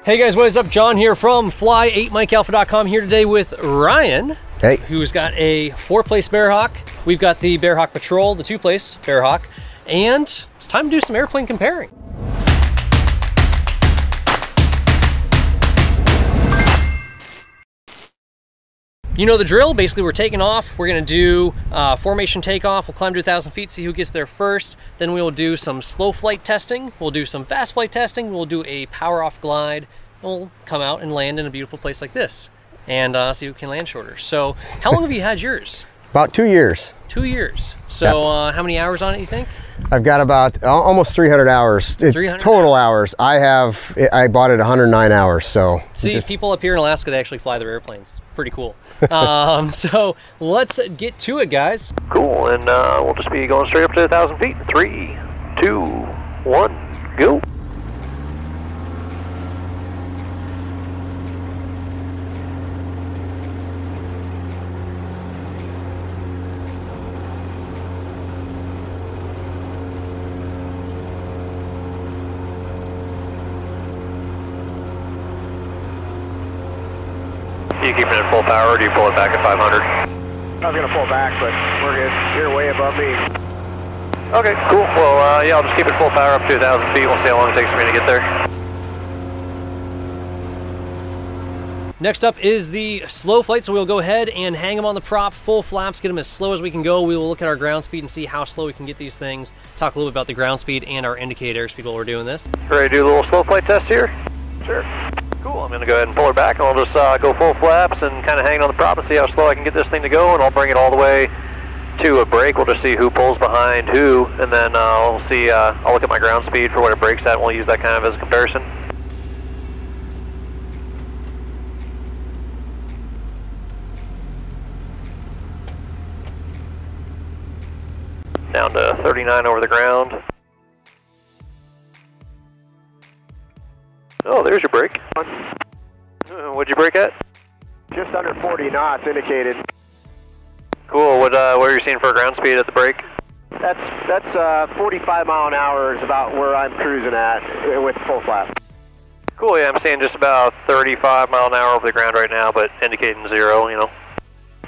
Hey guys, what is up? John here from Fly8MikeAlpha.com here today with Ryan. Hey. Who's got a 4-place Bearhawk. We've got the Bearhawk Patrol, the 2-place Bearhawk, and it's time to do some airplane comparing. You know the drill. Basically, we're taking off. We're gonna do formation takeoff. We'll climb to 1,000 feet, see who gets there first. Then we will do some slow flight testing. We'll do some fast flight testing. We'll do a power off glide. And we'll come out and land in a beautiful place like this and see who can land shorter. So how long have you had yours? About 2 years. 2 years. So how many hours on it, you think? I've got about almost 300 hours. 300 total hours. I bought it 109 hours. So see, people up here in Alaska, they actually fly their airplanes. Pretty cool. So let's get to it, guys. Cool, and we'll just be going straight up to 1,000 feet. 3, 2, 1, go. You keeping it at full power, or do you pull it back at 500? I was going to pull back, but we're good. You're way above me. Okay, cool. Well, yeah, I'll just keep it full power up to 1,000 feet. We'll see how long it takes for me to get there. Next up is the slow flight, so we'll go ahead and hang them on the prop, full flaps, get them as slow as we can go. We will look at our ground speed and see how slow we can get these things. Talk a little bit about the ground speed and our indicator airspeed while we're doing this. Ready to do a little slow flight test here? Sure. Cool, I'm going to go ahead and pull her back, and I'll just go full flaps and kind of hang on the prop and see how slow I can get this thing to go, and I'll bring it all the way to a break. We'll just see who pulls behind who, and then I'll see, I'll look at my ground speed for what it breaks at, and we'll use that kind of as a comparison. Down to 39 over the ground. Oh, there's your brake. What'd you brake at? Just under 40 knots indicated. Cool. What are you seeing for a ground speed at the brake? That's 45 mile an hour is about where I'm cruising at with full flap. Cool. Yeah, I'm seeing just about 35 mile an hour over the ground right now, but indicating 0. You know.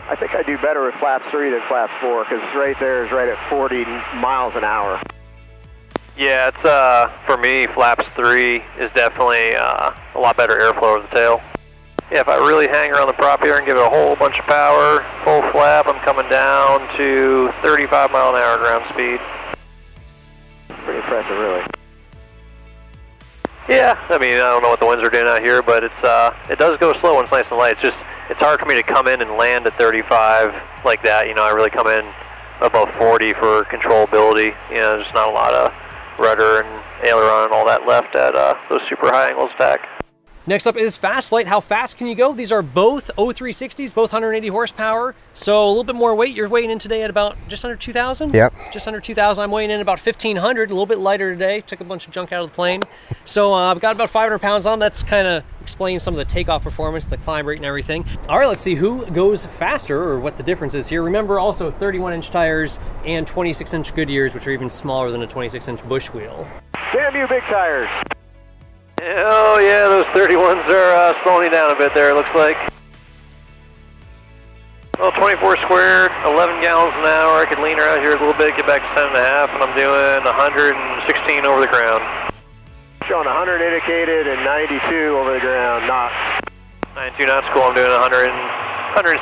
I think I do better with flaps 3 than flaps 4 because right there is right at 40 miles an hour. Yeah, it's for me, flaps 3 is definitely a lot better airflow over the tail. Yeah, if I really hang around the prop here and give it a whole bunch of power, full flap, I'm coming down to 35 mile an hour ground speed. Pretty impressive, really. Yeah, I mean, I don't know what the winds are doing out here, but it does go slow when it's nice and light. It's hard for me to come in and land at 35 like that. You know, I really come in above 40 for controllability. You know, there's not a lot of rudder and aileron and all that left at those super high angles attack. Next up is fast flight. How fast can you go? These are both 0360s, both 180 horsepower. So a little bit more weight. You're weighing in today at about just under 2,000? Yep. Just under 2,000. I'm weighing in about 1,500, a little bit lighter today. Took a bunch of junk out of the plane. So I've got about 500 pounds on. That's kind of explains some of the takeoff performance, the climb rate and everything. All right, let's see who goes faster or what the difference is here. Remember also 31-inch tires and 26-inch Goodyears, which are even smaller than a 26-inch bush wheel. Damn you, big tires. Oh yeah, those 31s are slowing you down a bit there, it looks like. Well, 24 squared, 11 gallons an hour. I could lean her out here a little bit, get back to 10.5, and I'm doing 116 over the ground. Showing 100 indicated and 92 over the ground, knots. 92 knots, cool. I'm doing 116,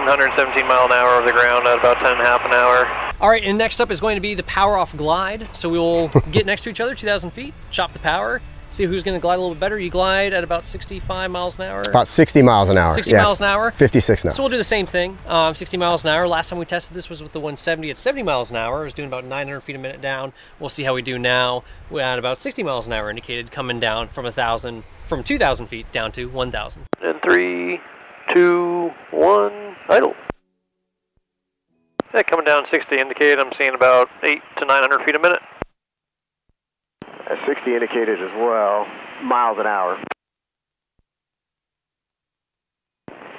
117 mile an hour over the ground at about 10.5 an hour. All right, and next up is going to be the power off glide. So we will get next to each other, 2,000 feet, chop the power. See who's going to glide a little bit better. You glide at about 65 miles an hour. About 60 miles an hour. 60 miles an hour. 56 knots. So we'll do the same thing. 60 miles an hour. Last time we tested this was with the 170 at 70 miles an hour. It was doing about 900 feet a minute down. We'll see how we do now. We're at about 60 miles an hour indicated, coming down from 2,000 feet down to 1,000. And 3, 2, 1, idle. Yeah, coming down 60 indicated. I'm seeing about 800 to 900 feet a minute. 60 indicated as well, miles an hour.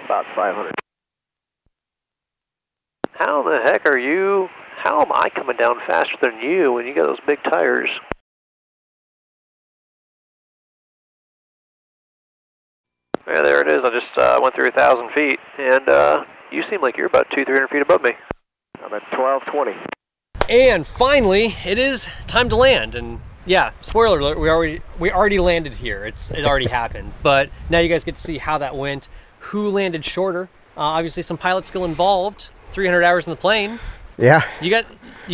About 500. How the heck are you? How am I coming down faster than you when you got those big tires? Yeah, there it is. I just went through 1,000 feet, and you seem like you're about 200-300 feet above me. I'm at 1220. And finally, it is time to land. And yeah, spoiler alert, we already landed here. It already happened. But now you guys get to see how that went. Who landed shorter? Obviously, some pilot skill involved. 300 hours in the plane. Yeah. You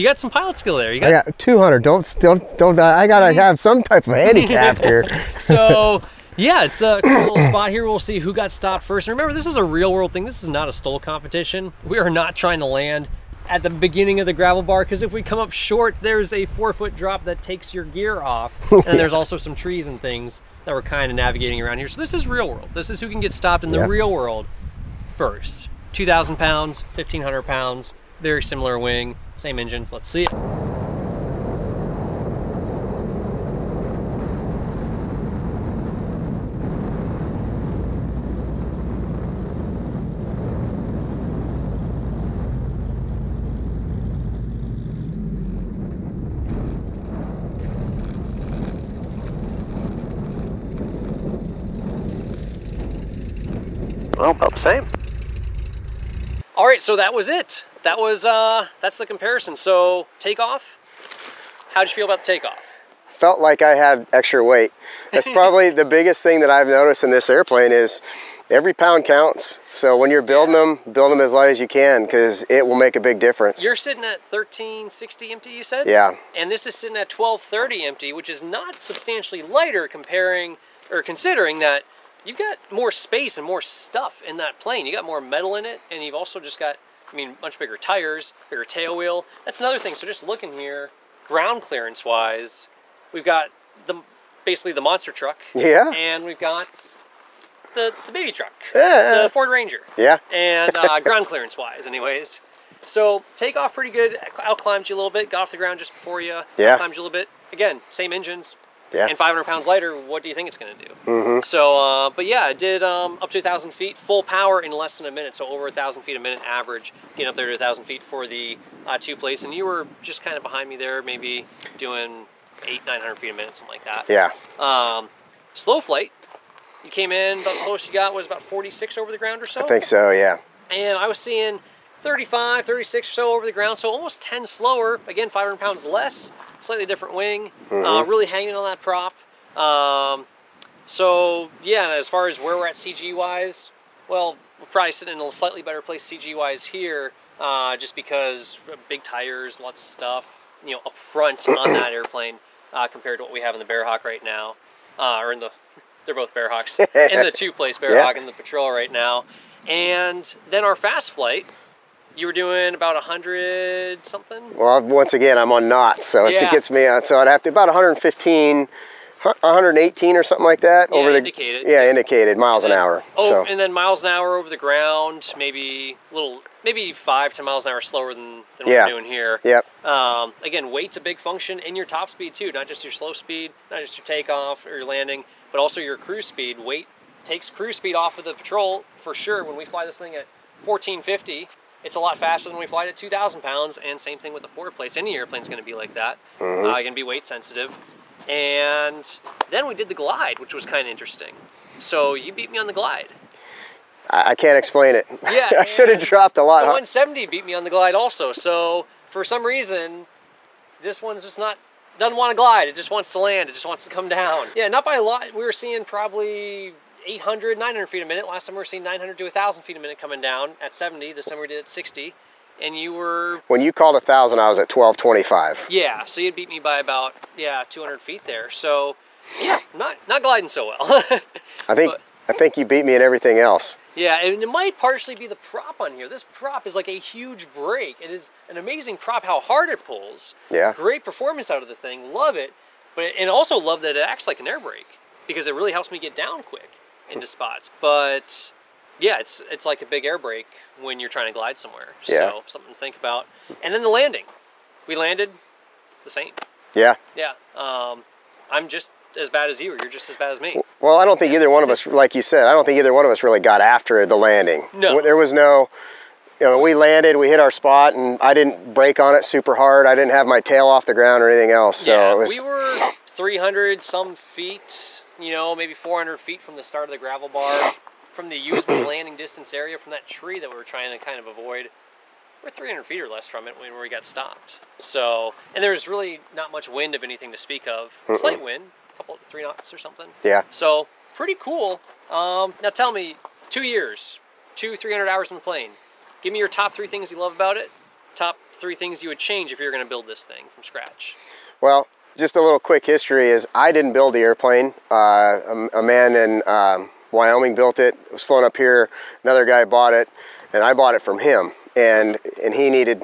got some pilot skill there. I got 200. Don't. I gotta have some type of handicap here. So yeah, it's a cool little spot here. We'll see who got stopped first. And remember, this is a real world thing. This is not a stall competition. We are not trying to land at the beginning of the gravel bar, because if we come up short, there's a 4-foot drop that takes your gear off. And there's also some trees and things that we're kind of navigating around here. So this is real world. This is who can get stopped in the real world first. 2,000 pounds, 1,500 pounds, very similar wing, same engines. Let's see it. Well, about the same. All right, so that was it. That was that's the comparison. So takeoff, how'd you feel about the takeoff? Felt like I had extra weight. That's probably the biggest thing that I've noticed in this airplane is every pound counts. So when you're building them, build them as light as you can, because it will make a big difference. You're sitting at 1360 empty, you said? Yeah. And this is sitting at 1230 empty, which is not substantially lighter considering that you've got more space and more stuff in that plane. You got more metal in it, and you've also just got, much bigger tires, bigger tail wheel. That's another thing. So just looking here, ground clearance wise, we've got basically the monster truck. Yeah. And we've got the baby truck, Yeah. the Ford Ranger. Yeah. And ground clearance wise, anyways. So takeoff pretty good. Out climbed you a little bit, got off the ground just before you. Yeah. Out climbed you a little bit. Again, same engines. Yeah. And 500 pounds lighter, what do you think it's going to do? Mm-hmm. So, but yeah, it did up to 1,000 feet, full power in less than a minute. So over 1,000 feet a minute average, getting up there to 1,000 feet for the two place. And you were just kind of behind me there, maybe doing 800-900 feet a minute, something like that. Yeah. Slow flight, you came in, about the slowest you got was about 46 over the ground or so? I think so, yeah. And I was seeing 35, 36 or so over the ground, so almost 10 slower. Again, 500 pounds less, slightly different wing, really hanging on that prop. So yeah, as far as where we're at CG-wise, well, we're probably sitting in a slightly better place CG-wise here, just because big tires, lots of stuff, up front on that airplane compared to what we have in the Bearhawk right now, or in the, they're both Bearhawks, in the two-place Bearhawk in the Patrol right now. And then our fast flight, you were doing about 100 something? Well, once again, I'm on knots, so it gets me, so I'd have to about 115, 118 or something like that. Yeah, over the indicated. Yeah, indicated, miles an hour. Oh, so. And then miles an hour over the ground, maybe 5 to miles an hour slower than what we're doing here. Yep. Again, weight's a big function in your top speed too, not just your slow speed, not just your takeoff or your landing, but also your cruise speed. Weight takes cruise speed off of the Patrol for sure. When we fly this thing at 1450, it's a lot faster than we fly it at 2,000 pounds, and same thing with the four place. Any airplane's going to be like that. Going to be weight sensitive. And then we did the glide, which was kind of interesting. So you beat me on the glide. I can't explain it. Yeah, I should have dropped a lot. The 170 beat me on the glide also. So for some reason, this one's just doesn't want to glide. It just wants to land. It just wants to come down. Yeah, not by a lot. We were seeing probably 800, 900 feet a minute. Last time we were seeing 900 to 1,000 feet a minute coming down at 70. This time we did it at 60. And you were... When you called 1,000, I was at 1225. Yeah, so you beat me by about, 200 feet there. So, yeah, not gliding so well. I think you beat me in everything else. Yeah, and it might partially be the prop on here. This prop is like a huge brake. It is an amazing prop, how hard it pulls. Yeah. Great performance out of the thing. Love it. And also love that it acts like an air brake, because it really helps me get down quick into spots. But yeah, it's like a big air brake when you're trying to glide somewhere. Yeah. So something to think about. And then the landing. We landed the same. Yeah. Yeah. I'm just as bad as you, or you're just as bad as me. Well, I don't think either one of us, like you said, I don't think either one of us really got after the landing. No. There was no, we landed, we hit our spot, and I didn't brake on it super hard. I didn't have my tail off the ground or anything else. So yeah, it was... we were 300 some feet you know, maybe 400 feet from the start of the gravel bar, from the usable landing distance area from that tree that we were trying to kind of avoid. We're 300 feet or less from it when we got stopped. So, and there's really not much wind of anything to speak of. Slight wind, a couple, 3 knots or something. Yeah. So, pretty cool. Now tell me, 2 years, 300 hours in the plane. Give me your top 3 things you love about it. Top 3 things you would change if you're going to build this thing from scratch. Well, just a little quick history is I didn't build the airplane. A man in Wyoming built it. It was flown up here. Another guy bought it, and I bought it from him. And he needed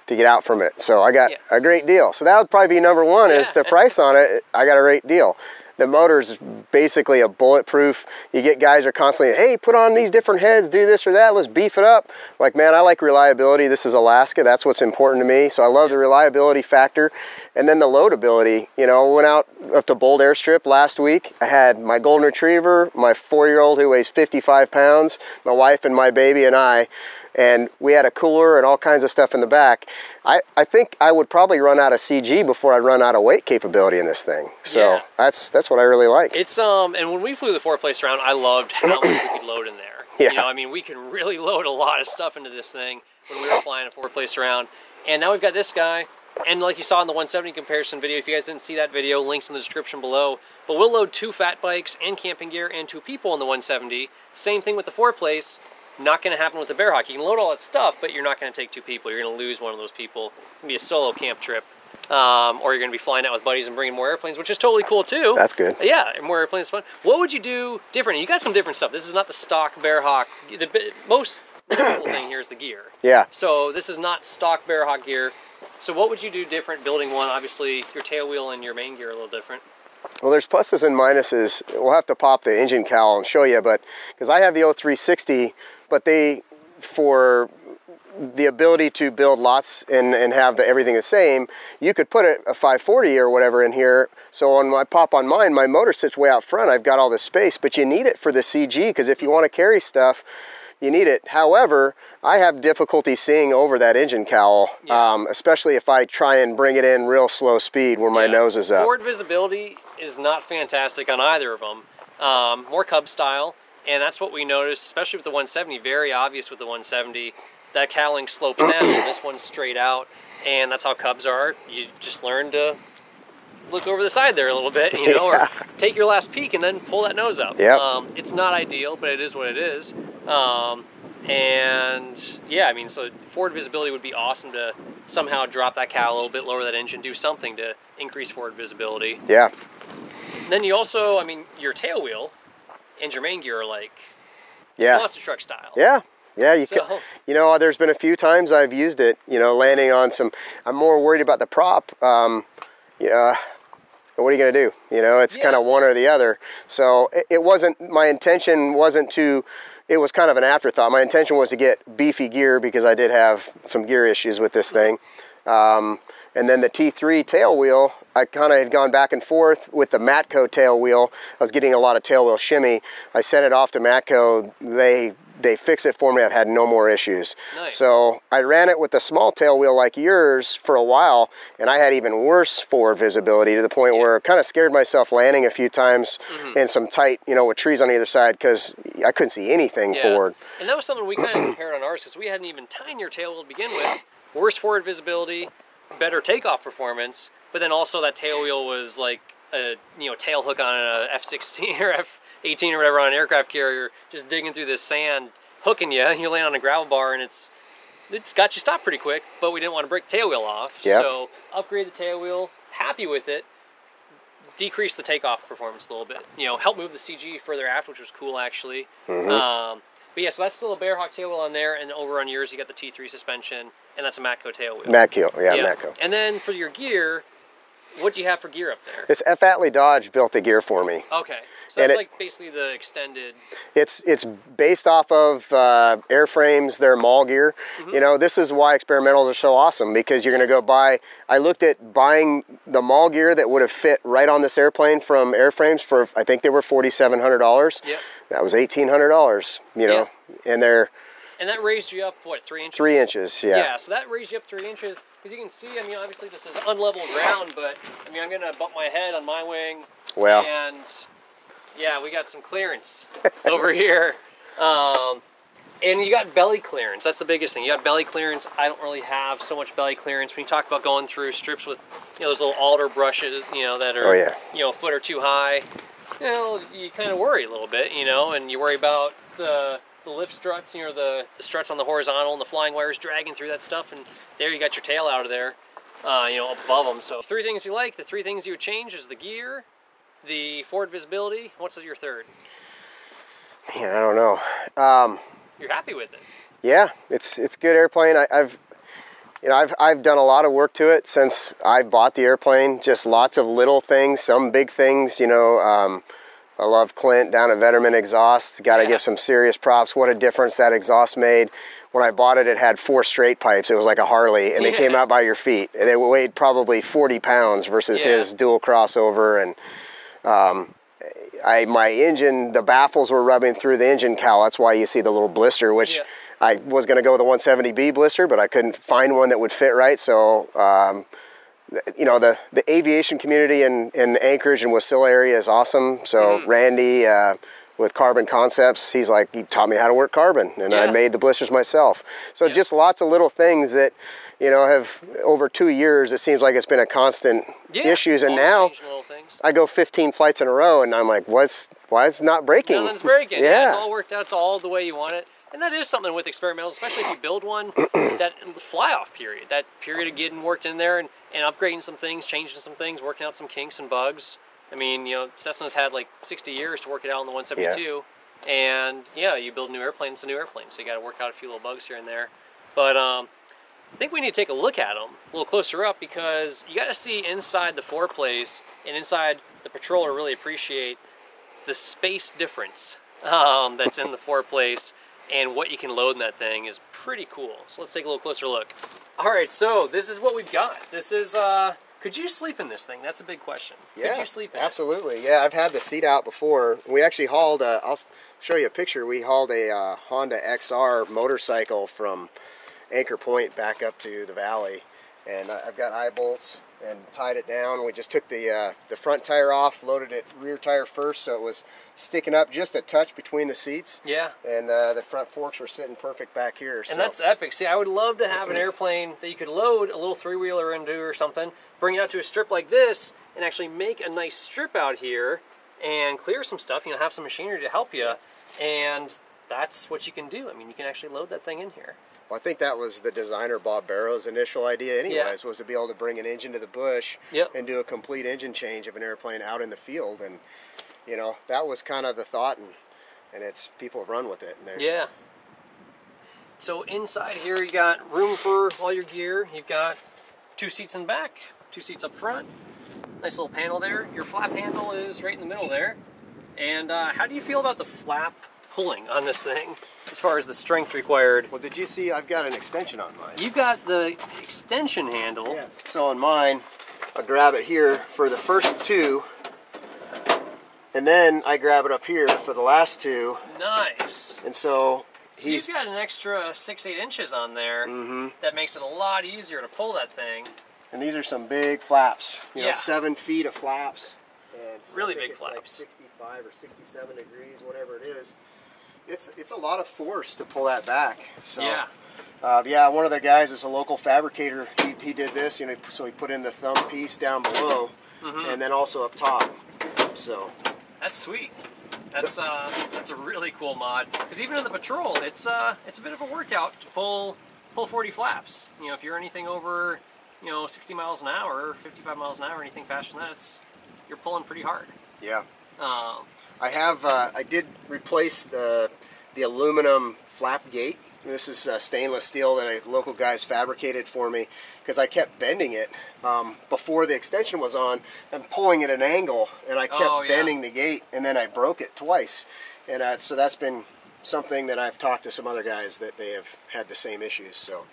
to get out from it. So I got a great deal. So that would probably be number 1 is the price on it. I got a great deal. The motor's basically a bulletproof. You get guys are constantly, hey, put on these different heads, do this or that, let's beef it up. Like, man, I like reliability. This is Alaska. That's what's important to me. So I love the reliability factor. And then the loadability. You know, went out up to Bold Airstrip last week. I had my golden retriever, my 4-year-old who weighs 55 pounds, my wife and my baby and I. And we had a cooler and all kinds of stuff in the back. I think I would probably run out of CG before I'd run out of weight capability in this thing. So that's what I really like. It's and when we flew the 4-place round, I loved how much we could load in there. Yeah. You know, I mean, we can really load a lot of stuff into this thing when we were flying a 4-place round. And now we've got this guy. And like you saw in the 170 comparison video, if you guys didn't see that video, links in the description below. But we'll load 2 fat bikes and camping gear and 2 people in the 170. Same thing with the 4-place. Not going to happen with the Bearhawk. You can load all that stuff, but you're not going to take 2 people. You're going to lose one of those people. It's going to be a solo camp trip. Or you're going to be flying out with buddies and bringing more airplanes, which is totally cool too. That's good. Yeah, more airplanes is fun. What would you do different? You got some different stuff. This is not the stock Bearhawk. The most cool thing here is the gear. Yeah. So this is not stock Bearhawk gear. So what would you do different building one? Obviously, your tail wheel and your main gear are a little different. Well, there's pluses and minuses. We'll have to pop the engine cowl and show you, but because I have the 0360, but for the ability to build lots and have everything the same, you could put a 540 or whatever in here. So on my pop on mine, my motor sits way out front. I've got all this space, but you need it for the CG because if you want to carry stuff, you need it. However, I have difficulty seeing over that engine cowl, especially if I try and bring it in real slow speed where my nose is up. Forward visibility is not fantastic on either of them. More Cub style, and that's what we noticed, especially with the 170, very obvious with the 170. That cowling slopes down, and this one's straight out, and that's how Cubs are. You just learn to look over the side there a little bit, you know, or take your last peek and then pull that nose up. It's not ideal, but it is what it is. And yeah, I mean, so forward visibility would be awesome to somehow drop that cowl a little bit, lower that engine, do something to increase forward visibility. Yeah. Then you also, I mean, your tail wheel and your main gear are like monster truck style. Yeah. Yeah, you know, there's been a few times I've used it, you know, landing on some, I'm more worried about the prop. What are you going to do? You know, it's kind of one or the other. So it wasn't, my intention wasn't to, it was kind of an afterthought. My intention was to get beefy gear because I did have some gear issues with this thing. And then the T3 tail wheel, I kind of had gone back and forth with the Matco tail wheel. I was getting a lot of tail wheel shimmy. I sent it off to Matco. They fixed it for me. I've had no more issues. Nice. So I ran it with a small tail wheel like yours for a while, and I had even worse forward visibility to the point where I kind of scared myself landing a few times in some tight, you know, with trees on either side because I couldn't see anything forward. And that was something we kind of compared on ours because we had an even tinier tail wheel to begin with. Worse forward visibility, better takeoff performance, but then also that tail wheel was like a tail hook on a F-16 or F-18 or whatever on an aircraft carrier, just digging through this sand, hooking you. You land on a gravel bar and it's got you stopped pretty quick, but we didn't want to break the tail wheel off. So upgrade the tail wheel, happy with it, decrease the takeoff performance a little bit. You know, help move the CG further aft, which was cool actually. But yeah, so that's still a Bearhawk tail wheel on there, and over on yours you got the T3 suspension, and that's a Matco tail wheel. Matco, Matco. And then for your gear, what do you have for gear up there? This F. Atlee Dodge built the gear for me. Okay, so that's like basically the extended. It's based off of airframes, their mall gear. You know, this is why experimentals are so awesome because you're going to go buy. I looked at buying the mall gear that would have fit right on this airplane from airframes for I think they were $4,700. Yep. That was $1,800. You know, and they're. And that raised you up what, 3 inches? 3 inches, yeah. Yeah, so that raised you up 3 inches. Because you can see, I mean, obviously this is unlevel ground, but I mean, I'm going to bump my head on my wing. Well. And Yeah, we got some clearance over here. And you got belly clearance. That's the biggest thing. You got belly clearance. I don't really have so much belly clearance. When you talk about going through strips with, you know, those little alder brushes, you know, that are, you know, a foot or two high, you know, you kind of worry a little bit, you know, and you worry about the lift struts, you know, the struts on the horizontal and the flying wires dragging through that stuff, and there you got your tail out of there, you know, above them. So 3 things you like. The 3 things you would change is the gear, the forward visibility. What's your third? Man, I don't know. You're happy with it? Yeah, it's a good airplane. I've done a lot of work to it since I bought the airplane. Just lots of little things, some big things. You know, I love Clint down at Vetterman Exhaust. Got to give some serious props. What a difference that exhaust made. When I bought it, it had 4 straight pipes. It was like a Harley, and they came out by your feet. And they weighed probably 40 pounds versus his dual crossover. And my engine, the baffles were rubbing through the engine cowl. That's why you see the little blister, which I was going to go with the 170B blister, but I couldn't find one that would fit right. So, you know, the aviation community in Anchorage and Wasilla area is awesome. So Randy with Carbon Concepts, he taught me how to work carbon, and I made the blisters myself. So just lots of little things that, you know, have over 2 years, it seems like it's been a constant issues. And now I go 15 flights in a row and I'm like, why is it not breaking? Nothing's breaking. Yeah, it's all worked out. It's all the way you want it. And that is something with experimentals, especially if you build one, that fly-off period, that period of getting worked in there and upgrading some things, changing some things, working out some kinks and bugs. I mean, you know, Cessna's had like 60 years to work it out on the 172. And you build a new airplane, it's a new airplane. So you got to work out a few little bugs here and there. But I think we need to take a look at them a little closer up, because you got to see inside the foreplace and inside the Patrol to really appreciate the space difference that's in the foreplace, and what you can load in that thing is pretty cool. So let's take a little closer look. All right, so this is what we've got. This is, could you sleep in this thing? That's a big question. Could you sleep in it? Absolutely. Yeah, I've had the seat out before. We actually hauled, I'll show you a picture. We hauled a Honda XR motorcycle from Anchor Point back up to the valley, and I've got eye bolts and tied it down. We just took the front tire off, loaded it rear tire first, so it was sticking up just a touch between the seats. Yeah. And the front forks were sitting perfect back here. And that's epic. See, I would love to have an airplane that you could load a little 3-wheeler into or something, bring it out to a strip like this, and actually make a nice strip out here and clear some stuff, you know, have some machinery to help you, and that's what you can do. I mean, you can actually load that thing in here. Well, I think that was the designer Bob Barrow's initial idea anyways, was to be able to bring an engine to the bush and do a complete engine change of an airplane out in the field. And, you know, that was kind of the thought, and it's, people have run with it. And so inside here you got room for all your gear. You've got 2 seats in the back, 2 seats up front. Nice little panel there. Your flap handle is right in the middle there. And how do you feel about the flap pulling on this thing as far as the strength required? Well, did you see I've got an extension on mine? You've got the extension handle. Yes. So on mine, I grab it here for the first 2, and then I grab it up here for the last 2. Nice. And so you've got an extra 6-8 inches on there. That makes it a lot easier to pull that thing. And these are some big flaps, you know, 7 feet of flaps. And really big flaps. Like 65 or 67 degrees, whatever it is. It's a lot of force to pull that back. So one of the guys is a local fabricator. He did this, you know, so he put in the thumb piece down below, and then also up top. So that's sweet. That's a really cool mod, because even in the Patrol, it's a bit of a workout to pull 40 flaps. You know, if you're anything over, you know, 60 miles an hour, 55 miles an hour, anything faster than that, you're pulling pretty hard. Yeah. I did replace the aluminum flap gate. This is stainless steel that a local guy's fabricated for me, because I kept bending it before the extension was on. I'm pulling at an angle, and I kept bending the gate, and then I broke it twice. And so that's been something that I've talked to some other guys that they have had the same issues. So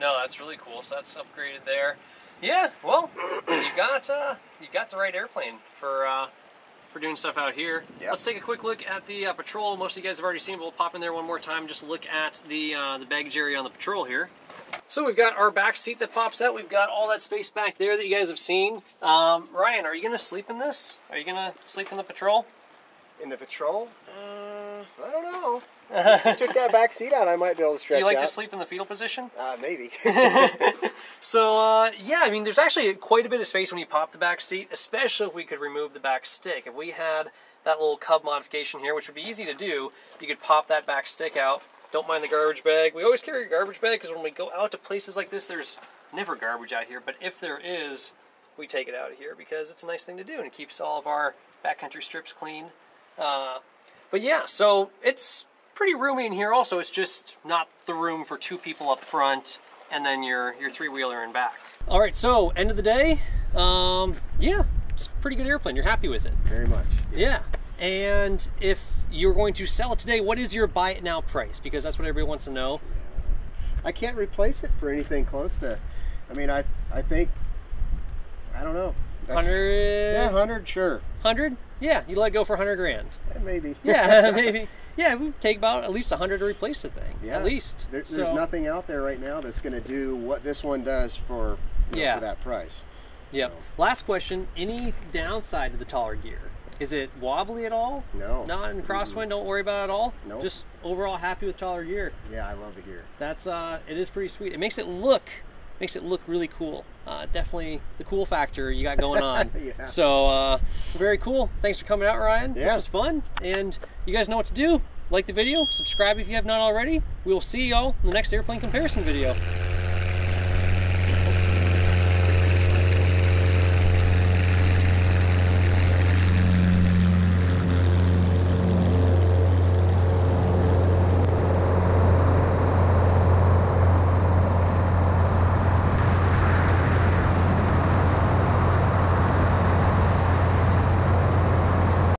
no, that's really cool. So that's upgraded there. Yeah, well, you got the right airplane for doing stuff out here. Let's take a quick look at the Patrol. Most of you guys have already seen, but we'll pop in there one more time just to look at the baggage area on the Patrol here. So we've got our back seat that pops out. We've got all that space back there that you guys have seen. Ryan, are you going to sleep in this? Are you going to sleep in the Patrol? In the Patrol? I don't know. If you took that back seat out, I might be able to stretch out. Do you like to sleep in the fetal position? Maybe. So, yeah, I mean, there's actually quite a bit of space when you pop the back seat, especially if we could remove the back stick. If we had that little cub modification here, which would be easy to do, you could pop that back stick out. Don't mind the garbage bag. We always carry a garbage bag because when we go out to places like this, there's never garbage out here. But if there is, we take it out of here because it's a nice thing to do and it keeps all of our backcountry strips clean. But yeah, so it's pretty roomy in here also. It's just not the room for 2 people up front and then your 3-wheeler in back. All right, so end of the day, yeah, it's a pretty good airplane. You're happy with it? Very much. Yeah. And if you're going to sell it today, what is your buy it now price? Because that's what everybody wants to know. I can't replace it for anything close to, I mean, I think, I don't know. 100? Yeah, 100, sure. 100? Yeah, you let go for 100 grand. Maybe. Yeah, maybe. Yeah, we take about at least 100 to replace the thing. Yeah. At least. There's nothing out there right now that's going to do what this one does for, for that price. Yep. So. Last question, any downside to the taller gear? Is it wobbly at all? No. Not in crosswind, don't worry about it at all? No. Just overall happy with taller gear. Yeah, I love the gear. That's it is pretty sweet. It makes it look really cool. Definitely the cool factor you got going on. Yeah. So very cool. Thanks for coming out, Ryan. Yeah. This was fun. And you guys know what to do. Like the video, subscribe if you have not already. We will see y'all in the next airplane comparison video.